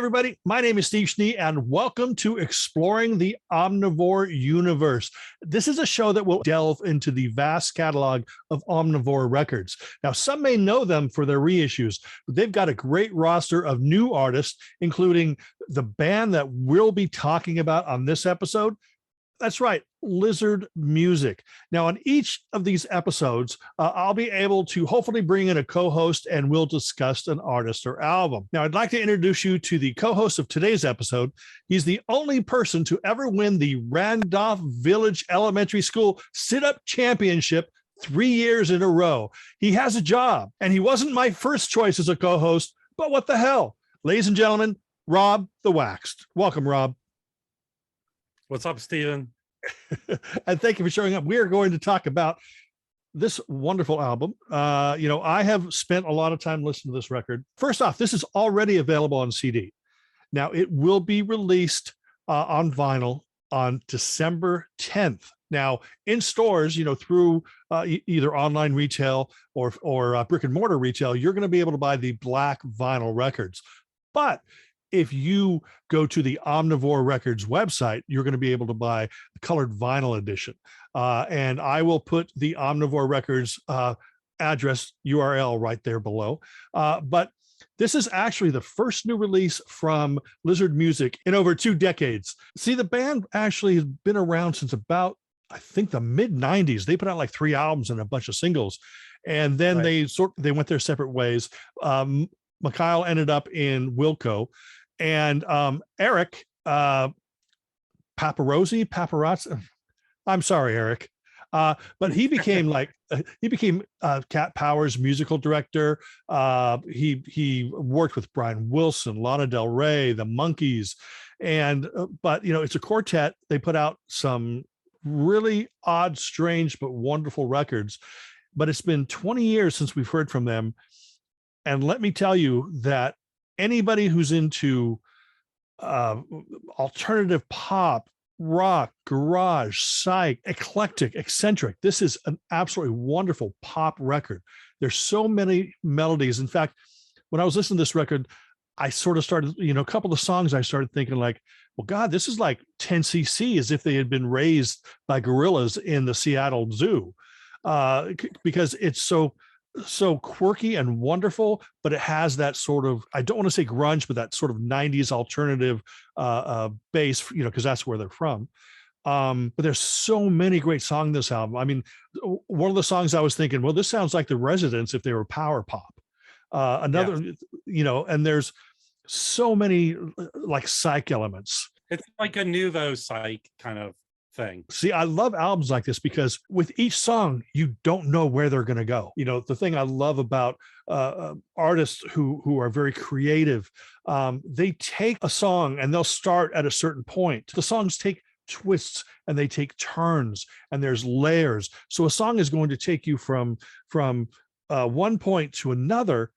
everybody. My name is Steve Schnee, and welcome to Exploring the Omnivore Universe. This is a show that will delve into the vast catalog of Omnivore Records. Now, some may know them for their reissues, but they've got a great roster of new artists, including the band that we'll be talking about on this episode. That's right, Lizard Music. Now, on each of these episodes, I'll be able to hopefully bring in a co-host and we'll discuss an artist or album. Now, I'd like to introduce you to the co-host of today's episode. He's the only person to ever win the Randolph Village Elementary School Sit-Up Championship 3 years in a row. He has a job, and he wasn't my first choice as a co-host, but what the hell? Ladies and gentlemen, Rob the Waxed. Welcome, Rob. What's up, Steven? And thank you for showing up. We are going to talk about this wonderful album. I have spent a lot of time listening to this record. First off, this is already available on CD. Now, it will be released on vinyl on December 10th. Now, in stores, through either online retail or brick and mortar retail, you're going to be able to buy the black vinyl records. But if you go to the Omnivore Records website, you're going to be able to buy the colored vinyl edition. And I will put the Omnivore Records address URL right there below. But this is actually the first new release from Lizard Music in over 2 decades. See, the band actually has been around since about, I think, the mid-90s. They put out like 3 albums and a bunch of singles. And then they went their separate ways. Mikhail ended up in Wilco, and Eric Paparazzi. I'm sorry, Eric, but he became Cat Power's musical director. He worked with Brian Wilson, Lana Del Rey, the Monkees, and but it's a quartet. They put out some really odd, strange, but wonderful records. But it's been 20 years since we've heard from them. And let me tell you that anybody who's into alternative pop, rock, garage, psych, eclectic, eccentric, this is an absolutely wonderful pop record. There's so many melodies. In fact, when I was listening to this record, I sort of started, a couple of songs I started thinking like, well, God, this is like 10cc, as if they had been raised by gorillas in the Seattle Zoo, because it's so quirky and wonderful, but it has that sort of, I don't want to say grunge, but that sort of 90s alternative bass, because that's where they're from. But there's so many great songs in this album. I mean, one of the songs I was thinking, well, this sounds like the Residents if they were power pop. And there's so many like psych elements. It's like a nouveau psych kind of thing. See, I love albums like this because with each song, you don't know where they're going to go. The thing I love about artists who are very creative, they take a song and they'll start at a certain point. The songs take twists and they take turns, and there's layers. So a song is going to take you from one point to another,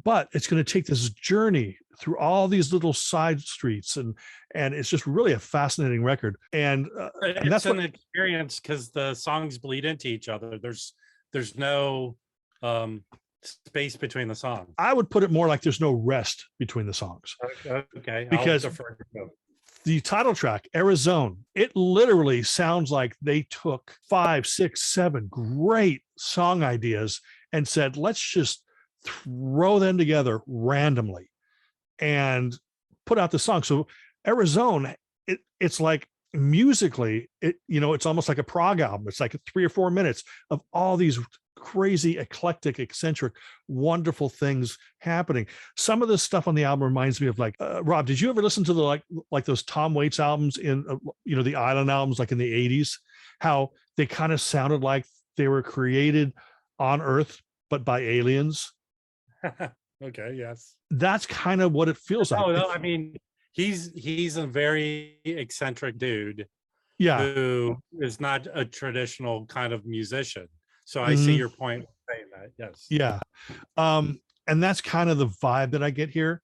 but it's going to take this journey through all these little side streets, and it's just really a fascinating record. And that's an experience because the songs bleed into each other. There's no space between the songs. I would put it more like there's no rest between the songs. Okay, because the title track, Arizone, it literally sounds like they took 5, 6, 7 great song ideas and said, let's just throw them together randomly and put out the song. So Arizone, it's like musically, it's almost like a prog album. It's like 3 or 4 minutes of all these crazy, eclectic, eccentric, wonderful things happening. Some of this stuff on the album reminds me of like, Rob, did you ever listen to the like those Tom Waits albums in the Island albums, like in the 80s, how they kind of sounded like they were created on Earth but by aliens? Okay, yes, that's kind of what it feels like. No, I mean, he's a very eccentric dude, who is not a traditional kind of musician. So I see your point with saying that. Yes. Yeah. And that's kind of the vibe that I get here,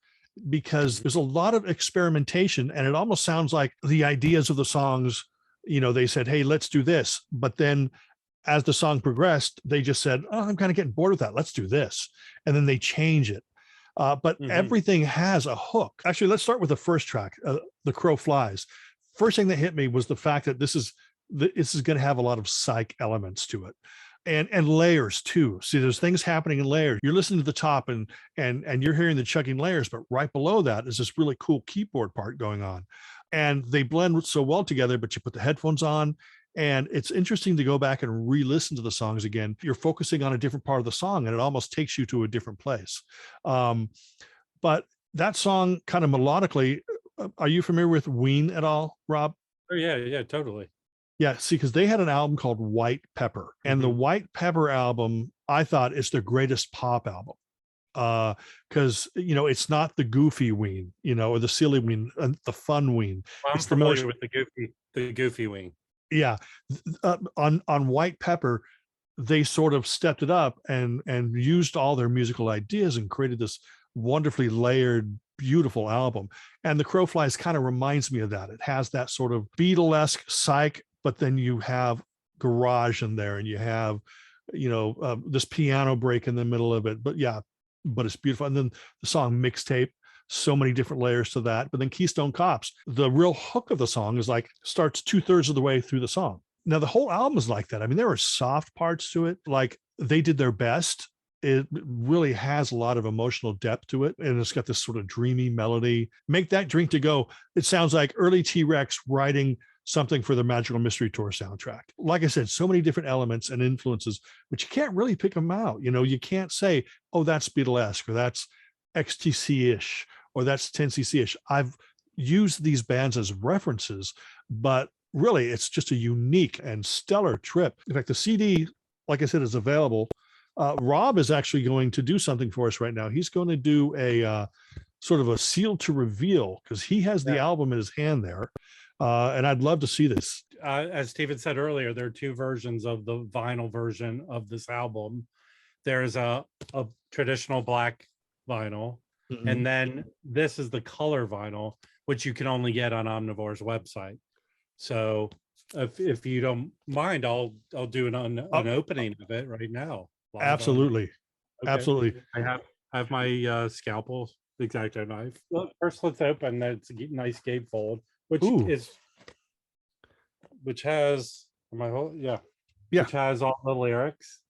because there's a lot of experimentation, and it almost sounds like the ideas of the songs, they said, hey, let's do this. But then as the song progressed, they just said, oh, I'm kind of getting bored with that. Let's do this. And then they change it. But everything has a hook. Actually, let's start with the first track, The Crow Flies. First thing that hit me was the fact that this is going to have a lot of psych elements to it. And layers too. See, there's things happening in layers. You're listening to the top and you're hearing the chugging layers, but right below that is this really cool keyboard part going on. And they blend so well together, but you put the headphones on, and it's interesting to go back and re-listen to the songs again. You're focusing on a different part of the song, and it almost takes you to a different place. But that song kind of melodically, are you familiar with Ween at all, Rob? Oh, yeah, totally. Yeah, see, because they had an album called White Pepper, and the White Pepper album, I thought, is their greatest pop album. Because it's not the goofy Ween, or the silly Ween, the fun Ween. Well, I'm familiar with the goofy Ween. Yeah, on White Pepper, they sort of stepped it up and used all their musical ideas and created this wonderfully layered, beautiful album. And The Crow Flies kind of reminds me of that. It has that sort of Beatlesque psych, but then you have garage in there, and you have this piano break in the middle of it. But it's beautiful. And then the song Mixtape, so many different layers to that. But then Keystone Cops, the real hook of the song is starts 2/3 of the way through the song. Now the whole album is like that. I mean, there are soft parts to it, like they did their best. It really has a lot of emotional depth to it, and it's got this sort of dreamy melody. Make That Drink to Go. It sounds like early T-Rex writing something for the Magical Mystery Tour soundtrack. Like I said, so many different elements and influences, but you can't really pick them out. You can't say, oh, that's Beatlesque, or that's XTC-ish, or that's 10cc-ish. I've used these bands as references, but really it's just a unique and stellar trip. In fact, the CD, like I said, is available. Rob is actually going to do something for us right now. He's going to do a sort of a seal to reveal, because he has the album in his hand there. And I'd love to see this. As Stephen said earlier, there are two versions of the vinyl version of this album. There's a traditional black vinyl, and then this is the color vinyl, which you can only get on Omnivore's website. So if you don't mind, I'll do an opening of it right now. Absolutely. Okay. Absolutely. I have my scalpel X-Acto knife. Well, first, let's open. It's a nice gatefold, which has which has all the lyrics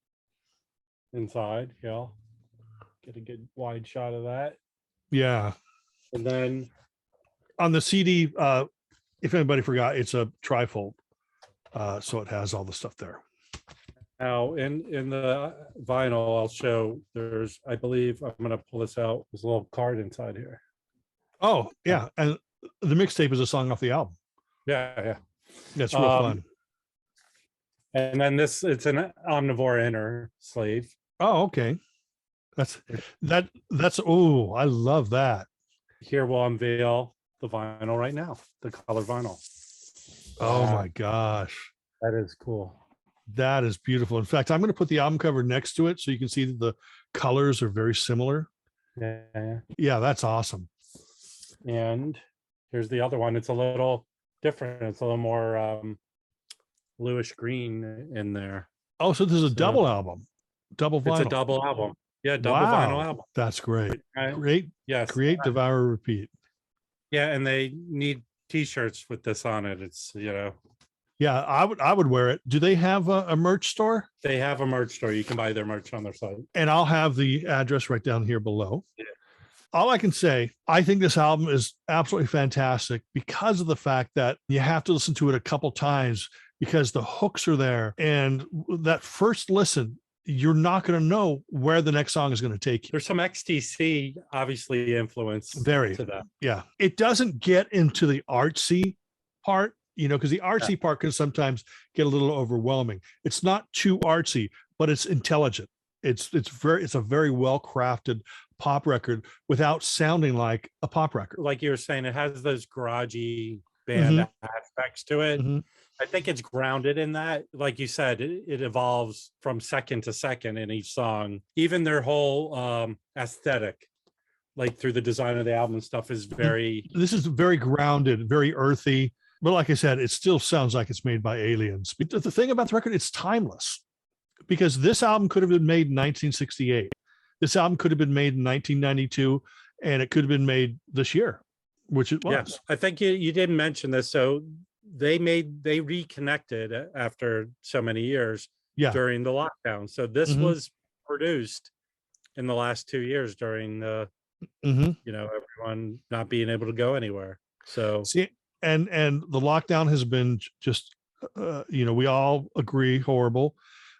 inside. Yeah, get a good wide shot of that. Yeah. And then on the CD, if anybody forgot, it's a trifold, so it has all the stuff there. Now in the vinyl, I'll show, there's, I believe, I'm going to pull this out. There's a little card inside here. Oh yeah, and the mixtape is a song off the album. Yeah, that's real fun. And then it's an Omnivore inner sleeve. Oh, okay. That's oh, I love that. Here we'll unveil the vinyl right now, the color vinyl. Oh my gosh, that is cool. That is beautiful. In fact, I'm going to put the album cover next to it so you can see that the colors are very similar. Yeah, that's awesome. And here's the other one. It's a little different. It's a little more bluish green in there. Oh, so this is a double album, double vinyl. It's a double album. Yeah, double vinyl album. That's great. Great. Yes. Create, devour, repeat. Yeah, and they need T-shirts with this on it. It's Yeah, I would wear it. Do they have a merch store? They have a merch store. You can buy their merch on their site. And I'll have the address right down here below. Yeah. All I can say, I think this album is absolutely fantastic because of the fact that you have to listen to it a couple times because the hooks are there. And that first listen, you're not going to know where the next song is going to take you. There's some XTC obviously influence to that. Yeah. It doesn't get into the artsy part, because the artsy part can sometimes get a little overwhelming. It's not too artsy, but it's intelligent. It's a very well crafted pop record without sounding like a pop record. Like you were saying, it has those garagey band aspects to it. I think it's grounded in that. Like you said, it evolves from second to second in each song. Even their whole aesthetic, like through the design of the album and stuff, is very... This is very grounded, very earthy. But like I said, it still sounds like it's made by aliens. But the thing about the record, it's timeless. Because this album could have been made in 1968. this album could have been made in 1992 and it could have been made this year, which it was. Yes, I think you did mention this. So they reconnected after so many years during the lockdown. So this was produced in the last 2 years during the, everyone not being able to go anywhere. So see, and the lockdown has been just, we all agree, horrible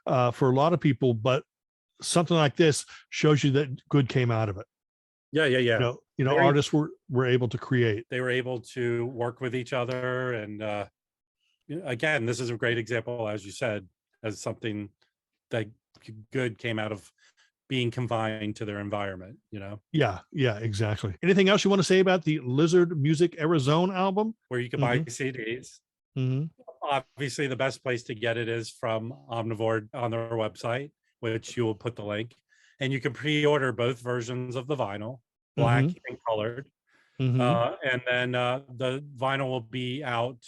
for a lot of people, but something like this shows you that good came out of it. Yeah. Artists were able to create. They were able to work with each other. And again, this is a great example, as you said, as something that good came out of being confined to their environment, Yeah, exactly. Anything else you want to say about the Lizard Music Arizone album? Where you can buy CDs. Obviously, the best place to get it is from Omnivore on their website, which you will put the link. And you can pre-order both versions of the vinyl, black and colored. And then the vinyl will be out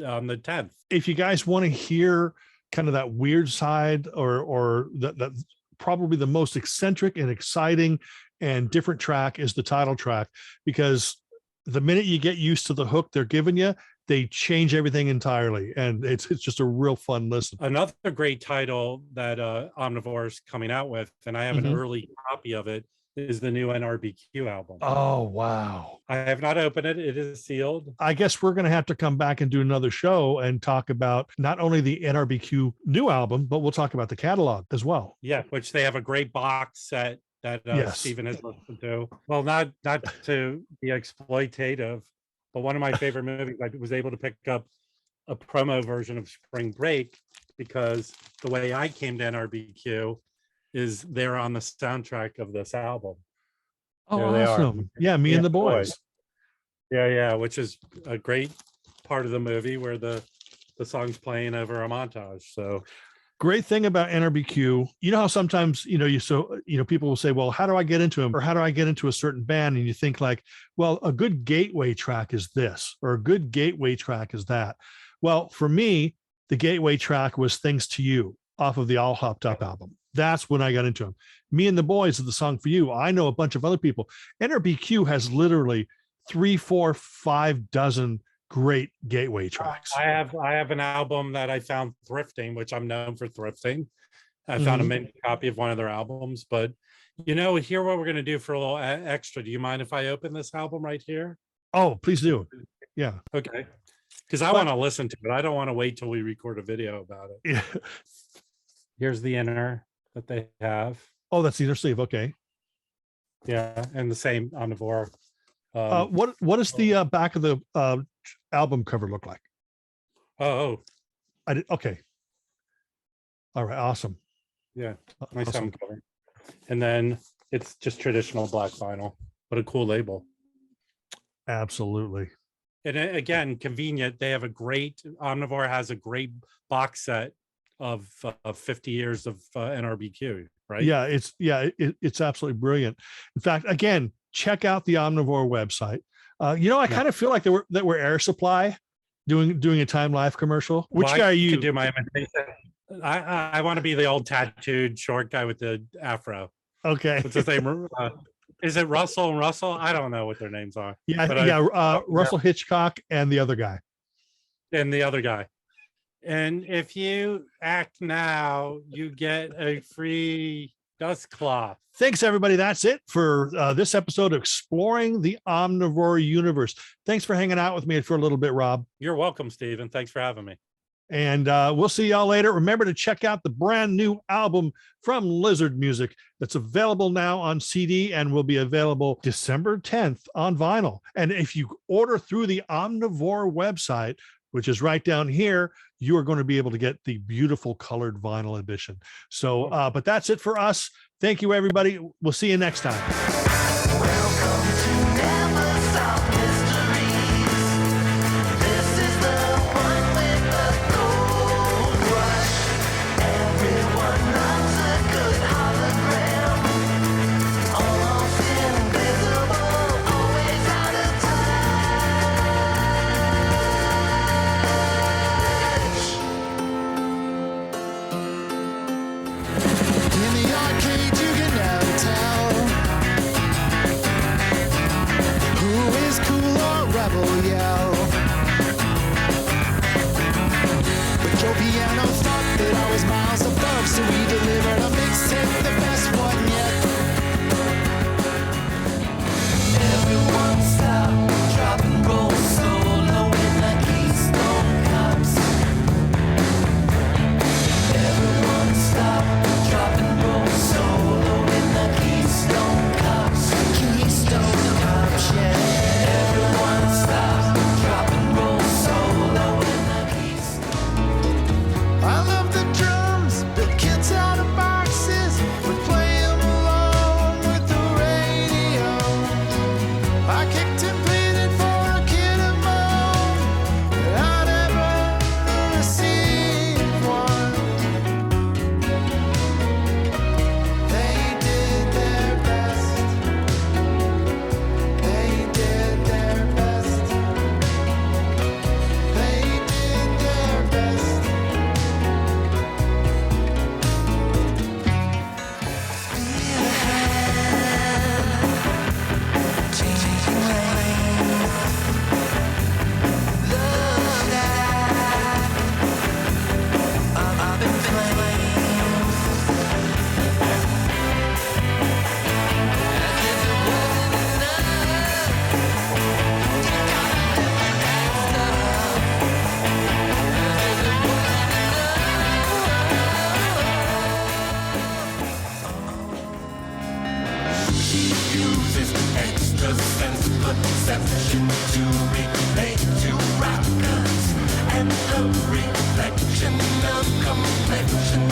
on the 10th. If you guys want to hear kind of that weird side or that probably the most eccentric and exciting and different track is the title track, because the minute you get used to the hook they're giving you, they change everything entirely, and it's just a real fun listen. Another great title that Omnivore is coming out with, and I have an early copy of it, is the new NRBQ album. Oh, wow. I have not opened it. It is sealed. I guess we're going to have to come back and do another show and talk about not only the NRBQ new album, but we'll talk about the catalog as well. Yeah, which they have a great box set that Stephen has listened to. Well, not to be exploitative, but one of my favorite movies, I was able to pick up a promo version of Spring Break because the way I came to NRBQ is they're on the soundtrack of this album. Oh, awesome. Yeah, Me and the Boys. Yeah, which is a great part of the movie where the song's playing over a montage. So great thing about NRBQ, how sometimes, people will say, well, how do I get into them? Or how do I get into a certain band? And you think like, well, a good gateway track is this, or a good gateway track is that. Well, for me, the gateway track was Things to You off of the All Hopped Up album. That's when I got into them. Me and the Boys is the song for you. I know a bunch of other people. NRBQ has literally 3, 4, 5 dozen great gateway tracks. I have an album that I found thrifting, which I'm known for thrifting. I found a mint copy of one of their albums, but here what we're going to do for a little extra. Do you mind if I open this album right here? Oh, please do. Yeah. Okay. Because I want to listen to it. I don't want to wait till we record a video about it. Yeah. Here's the inner that they have. Oh, that's the inner sleeve. Okay. Yeah, and the same Omnivore. What does the back of the album cover look like? Oh, I did. Okay. All right. Awesome. Yeah. Nice album cover. And then it's just traditional black vinyl, but a cool label. Absolutely. And again, convenient. They have Omnivore has a great box set of 50 years of NRBQ, right? Yeah, it's absolutely brilliant. In fact, again, check out the Omnivore website. I kind of feel like that we're Air Supply doing a Time Life commercial. Which guy are you? Can do my imitation. I want to be the old tattooed short guy with the afro. Okay. What's his name? Is it Russell and Russell? I don't know what their names are. Russell Hitchcock and the other guy. And if you act now, you get a free dust cloth. Thanks, everybody. That's it for this episode of Exploring the Omnivore Universe. Thanks for hanging out with me for a little bit, Rob. You're welcome, Stephen. Thanks for having me. And we'll see y'all later. Remember to check out the brand new album from Lizard Music that's available now on CD and will be available December 10th on vinyl. And if you order through the Omnivore website, which is right down here, you are going to be able to get the beautiful colored vinyl edition. So, but that's it for us. Thank you, everybody. We'll see you next time. Welcome to Never Stop Mysteries. This is the one with the gold rush. Everyone loves a good hologram. Almost invisible, always out of touch. In the arcade, you can now tell. Joe Piano thought that I was miles above, so we delivered a mixtape, the best one yet. Everyone stop, drop and roll solo in the Keystone Cops. Everyone stop, drop and roll solo in the Keystone Cops. Keystone Cops, yeah. Everyone stop, drop and roll solo in the Keystone. I love the drums, build kids out of boxes, we play 'em along with the radio. I kicked and pleaded for a kid of mine, but I never received one. They did their best. They did their best. They did their best. Uses extra sense perception to relate to rockers, and the reflection of complexion